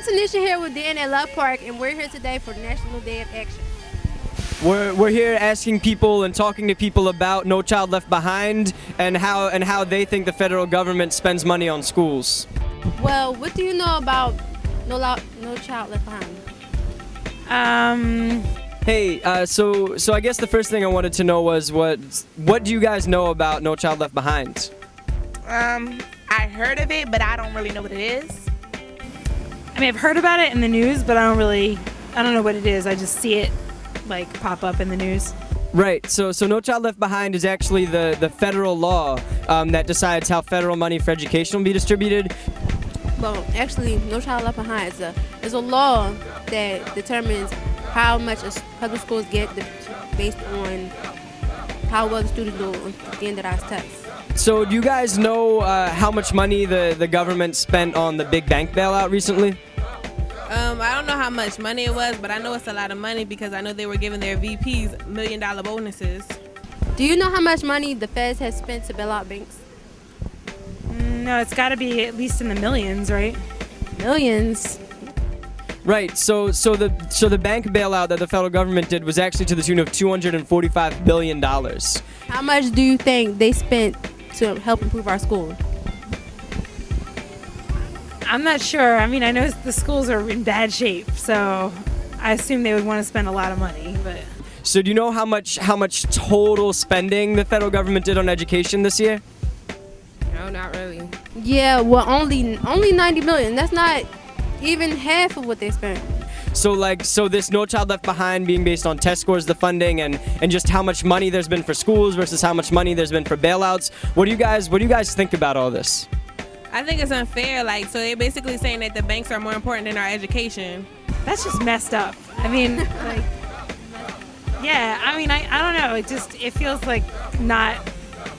I'm Tanisha here with Dan at Love Park, and we're here today for National Day of Action. We're here asking people and talking to people about No Child Left Behind and how they think the federal government spends money on schools. Well, what do you know about No Child Left Behind? Hey, so I guess the first thing I wanted to know was what do you guys know about No Child Left Behind? I heard of it, but I don't really know what it is. I mean, I've heard about it in the news, but I don't know what it is. I just see it like pop up in the news. Right. So No Child Left Behind is actually the federal law that decides how federal money for education will be distributed. Well, actually, No Child Left Behind is a law that determines how much public schools get based on how well the students do at the end of our tests. So do you guys know how much money the government spent on the big bank bailout recently? I don't know how much money it was, but I know it's a lot of money because I know they were giving their VPs $1 million bonuses. Do you know how much money the feds have spent to bail out banks? No, it's got to be at least in the millions, right? Millions. Right. So the bank bailout that the federal government did was actually to the tune of $245 billion. How much do you think they spent to help improve our school? I'm not sure. I mean, I know the schools are in bad shape, so I assume they would want to spend a lot of money. But so do you know how much total spending the federal government did on education this year? No, not really. Yeah, well, only 90 million. That's not even half of what they spent. So this No Child Left Behind being based on test scores, the funding, and just how much money there's been for schools versus how much money there's been for bailouts. What do you guys think about all this? I think it's unfair. So they're basically saying that the banks are more important than our education. that's just messed up. I mean, like, yeah, I mean, I don't know. It feels like not,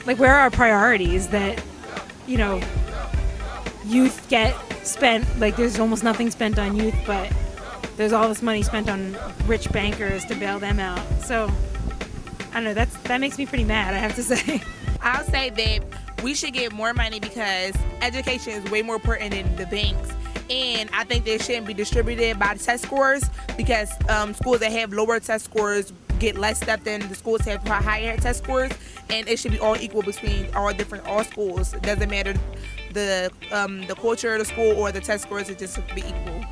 like, where are our priorities that, youth get spent, like, there's almost nothing spent on youth, but there's all this money spent on rich bankers to bail them out. So, I don't know, that makes me pretty mad, I have to say. I'll say that we should get more money because education is way more important than the banks. And I think they shouldn't be distributed by test scores because schools that have lower test scores get less stuff than the schools that have higher test scores. And it should be all equal between all schools. It doesn't matter the culture of the school or the test scores, it just should be equal.